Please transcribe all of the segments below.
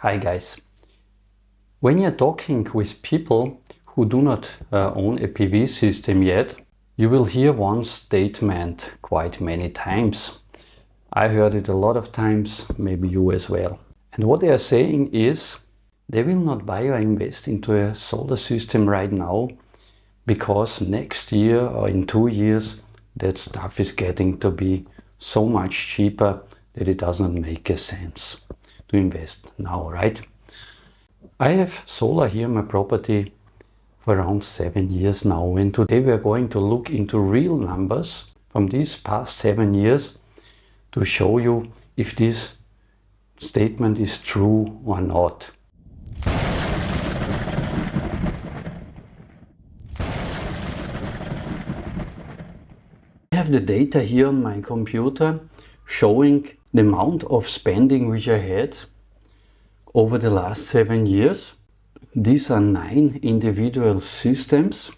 Hi guys. When you're talking with people who do not own a PV system yet, you will hear one statement quite many times. I heard it a lot of times, maybe you as well. And what they are saying is they will not buy or invest into a solar system right now because next year or in 2 years that stuff is getting to be so much cheaper that it doesn't make a sense to invest now, right? I have solar here in my property for around 7 years now, and today we are going to look into real numbers from these past 7 years to show you if this statement is true or not. I have the data here on my computer showing the amount of spending which I had over the last 7 years. These are 9 individual systems.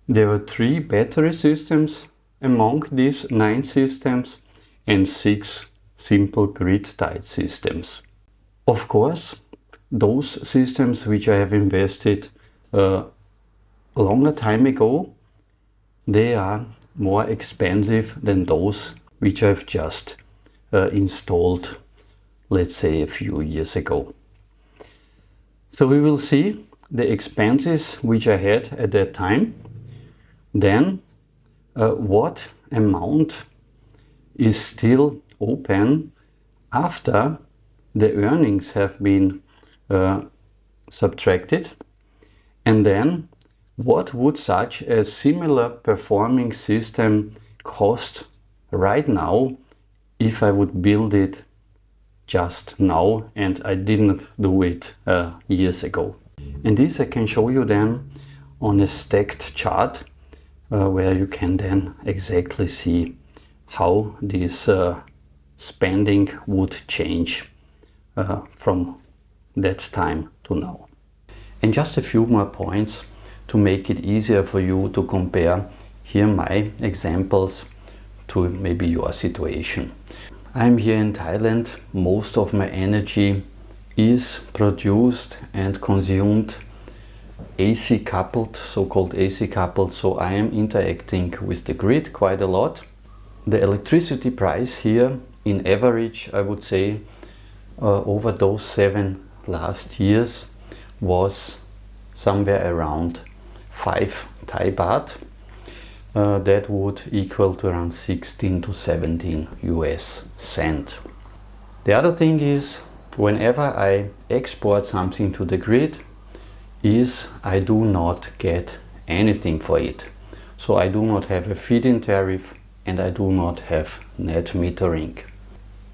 There were 3 battery systems among these 9 systems and 6 simple grid-tied systems. Of course, those systems which I have invested a longer time ago, they are more expensive than those which I've just installed, let's say, a few years ago. So we will see the expenses which I had at that time, then what amount is still open after the earnings have been subtracted, and then what would such a similar performing system cost right now if I would build it just now and I didn't do it years ago. And this I can show you then on a stacked chart where you can then exactly see how this spending would change from that time to now. And just a few more points to make it easier for you to compare here my examples to maybe your situation. I'm here in Thailand. Most of my energy is produced and consumed AC coupled, so-called AC coupled, so I am interacting with the grid quite a lot. The electricity price here, in average, I would say, over those 7 last years was somewhere around 5 Thai baht. That would equal to around 16 to 17 US cent. The other thing is, whenever I export something to the grid, is I do not get anything for it. So I do not have a feed-in tariff and I do not have net metering.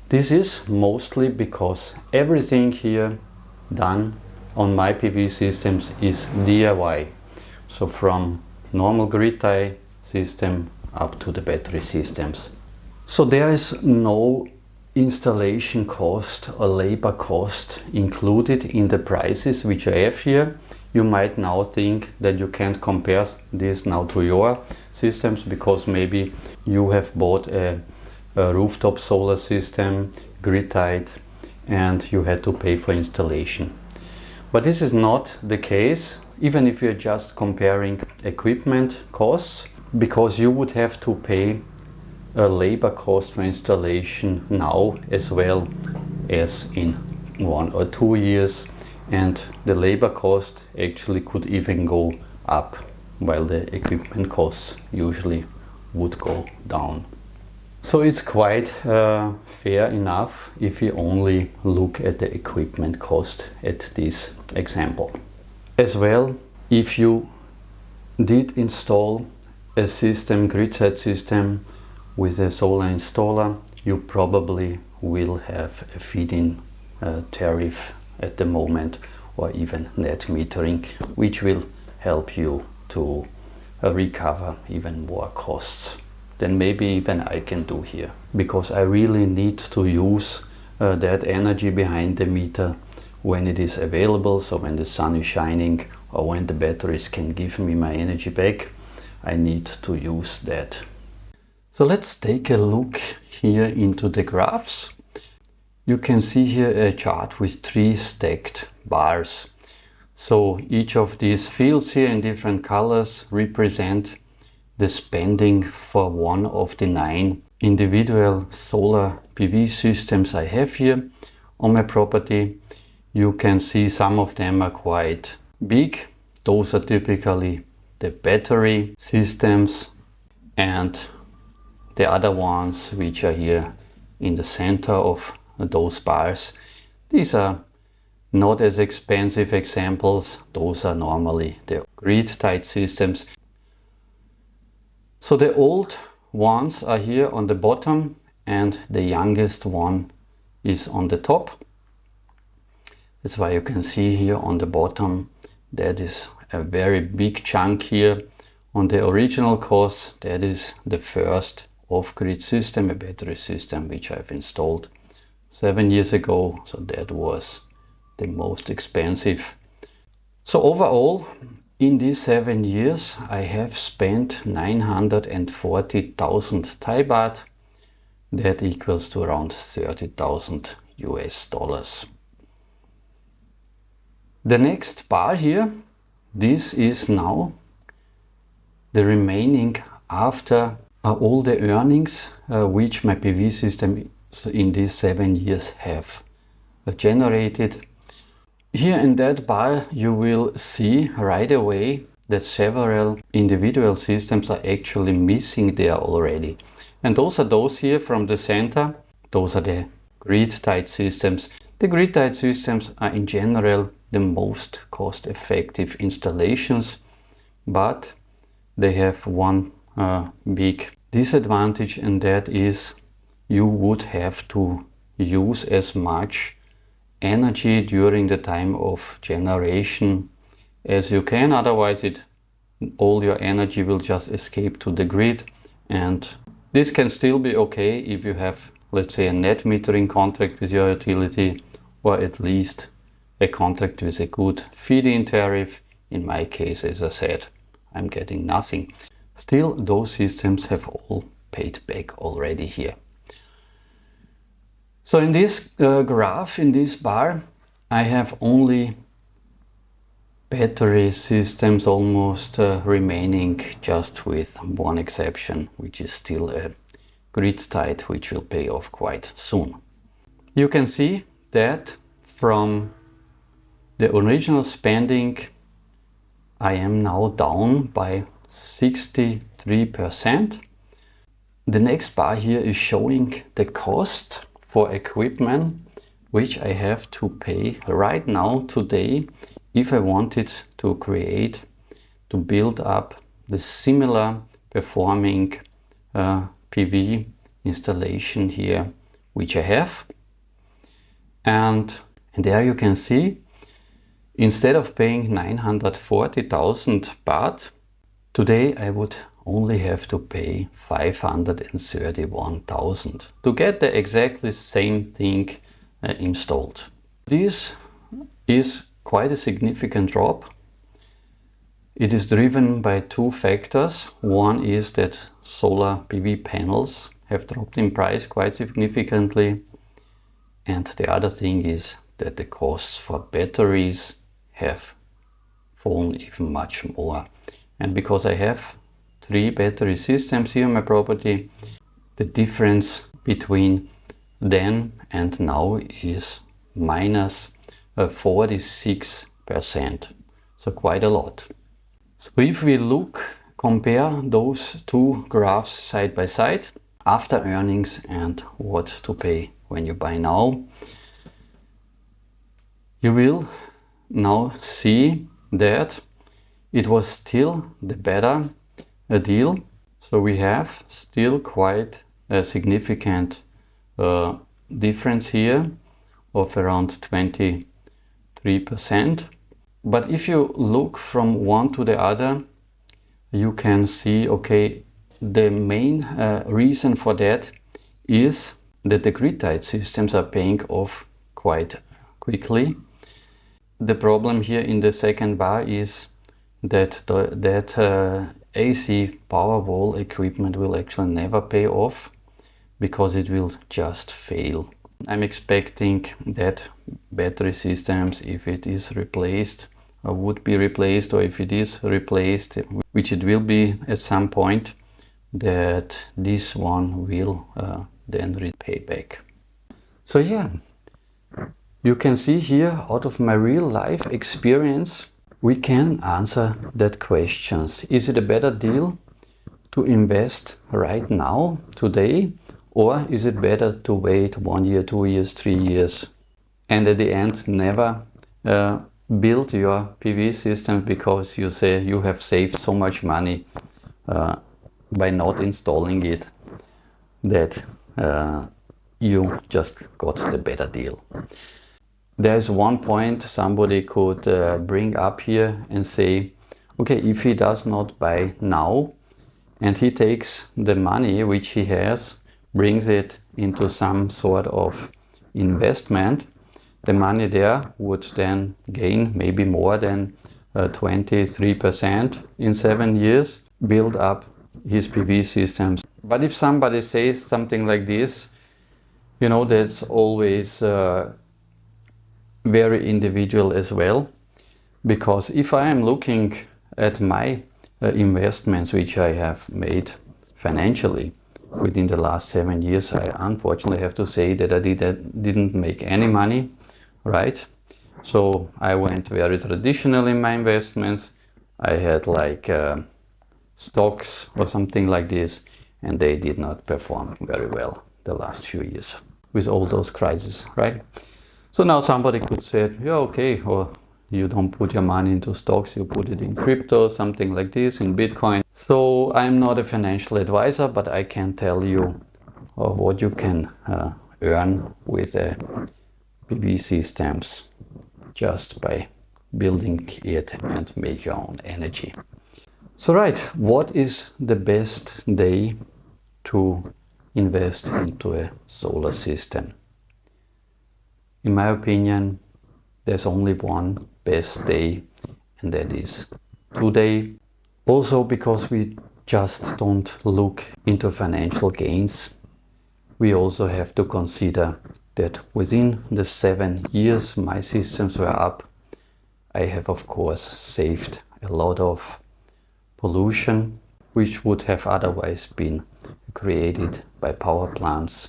This is mostly because everything here done on my PV systems is DIY. So from normal grid tie system up to the battery systems. So there is no installation cost or labor cost included in the prices which I have here. You might now think that you can't compare this now to your systems because maybe you have bought a rooftop solar system, grid tied, and you had to pay for installation. But this is not the case, even if you're just comparing equipment costs, because you would have to pay a labor cost for installation now as well as in 1 or 2 years, and the labor cost actually could even go up while the equipment costs usually would go down. So it's quite fair enough if you only look at the equipment cost at this example. As well, if you did install a system, grid-tied system with a solar installer, you probably will have a feed-in tariff at the moment, or even net metering, which will help you to recover even more costs than maybe even I can do here, because I really need to use that energy behind the meter when it is available. So when the sun is shining or when the batteries can give me my energy back, I need to use that. So let's take a look here into the graphs. you can see here a chart with 3 stacked bars. So each of these fields here in different colors represent the spending for one of the 9 individual solar PV systems I have here on my property. You can see some of them are quite big. Those are typically the battery systems, and the other ones which are here in the center of those bars, these are not as expensive examples. Those are normally the grid-tied systems. So the old ones are here on the bottom and the youngest one is on the top. That's why you can see here on the bottom that is a very big chunk here. On the original course, that is the first off-grid system, a battery system which I've installed 7 years ago. So that was the most expensive. So overall, in these 7 years, I have spent 940,000 Thai baht. That equals to around 30,000 US dollars. The next bar here, this is now the remaining after all the earnings which my PV system in these 7 years have generated. Here in that bar you will see right away that several individual systems are actually missing there already. And those are those here from the center. Those are the grid-tied systems. The grid-tied systems are in general the most cost-effective installations, but they have one big disadvantage, and that is you would have to use as much energy during the time of generation as you can. Otherwise all your energy will just escape to the grid, and this can still be okay if you have, let's say, a net metering contract with your utility, or at least a contract with a good feed-in tariff. In my case, as I said, I'm getting nothing. Still, those systems have all paid back already here. So in this graph, in this bar, I have only battery systems almost remaining, just with one exception, which is still a grid-tied, which will pay off quite soon. You can see that from the original spending, I am now down by 63%. The next bar here is showing the cost for equipment which I have to pay right now, today, if I wanted to build up the similar performing PV installation here which I have. And there you can see, instead of paying 940,000 baht, today I would only have to pay 531,000 to get the exactly same thing installed. This is quite a significant drop. It is driven by 2 factors. One is that solar PV panels have dropped in price quite significantly, and the other thing is that the costs for batteries have fallen even much more. And because I have 3 battery systems here on my property, the difference between then and now is minus 46%, so quite a lot. So if we compare those 2 graphs side by side, after earnings and what to pay when you buy now, you will now see that it was still the better deal. So we have still quite a significant difference here of around 23%. But if you look from one to the other, you can see, okay, the main reason for that is that the grid-tied systems are paying off quite quickly. The problem here in the second bar is that AC Powerwall equipment will actually never pay off, because it will just fail I'm expecting that battery systems, if it is replaced or would be replaced, or if it is replaced, which it will be at some point, that this one will then repay back. So yeah, you can see here out of my real life experience, we can answer that questions. Is it a better deal to invest right now, today, or is it better to wait 1 year, 2 years, 3 years, and at the end never build your PV system because you say you have saved so much money by not installing it that you just got the better deal. There's one point somebody could bring up here and say, okay, if he does not buy now and he takes the money which he has, brings it into some sort of investment, the money there would then gain maybe more than 23% in 7 years, build up his PV systems. But if somebody says something like this, you know, that's always very individual as well, because if I am looking at my investments which I have made financially within the last 7 years, I unfortunately have to say that I didn't make any money, right? So I went very traditional in my investments. I had like stocks or something like this, and they did not perform very well the last few years with all those crises, right? So now somebody could say, yeah, okay, or you don't put your money into stocks, you put it in crypto, something like this, in Bitcoin. So I'm not a financial advisor, but I can tell you what you can earn with PV systems just by building it and make your own energy. So right, what is the best day to invest into a solar system? In my opinion, there's only one best day, and that is today. Also because we just don't look into financial gains, we also have to consider that within the 7 years my systems were up, I have of course saved a lot of pollution which would have otherwise been created by power plants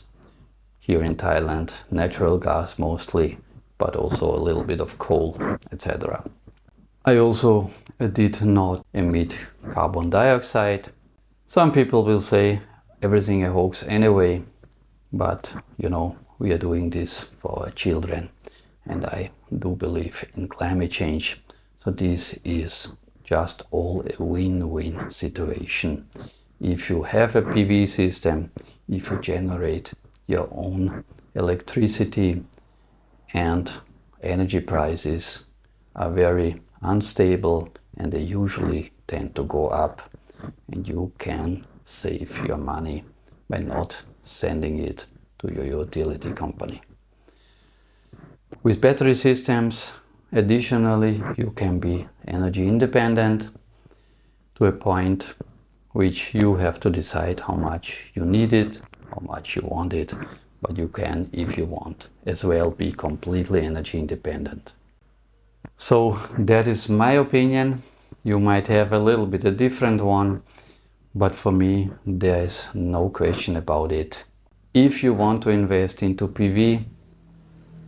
here in Thailand, natural gas mostly, but also a little bit of coal, etc. I also did not emit carbon dioxide. Some people will say everything a hoax anyway, but you know, we are doing this for our children, and I do believe in climate change. So this is just all a win-win situation. If you have a PV system, if you generate your own electricity, and energy prices are very unstable and they usually tend to go up, and you can save your money by not sending it to your utility company. With battery systems, additionally, you can be energy independent to a point which you have to decide how much you need it, how much you want it, but you can, if you want, as well be completely energy independent. So that is my opinion. You might have a little bit a different one, but for me there is no question about it. If you want to invest into PV,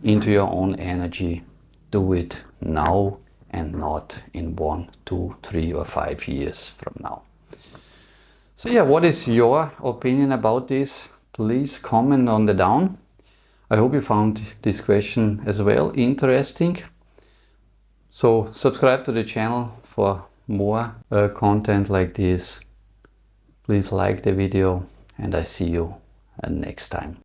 into your own energy, do it now and not in 1, 2, 3 or 5 years from now. So yeah, what is your opinion about this? Please comment on the down. I hope you found this question as well interesting. So subscribe to the channel for more content like this. Please like the video, and I see you next time.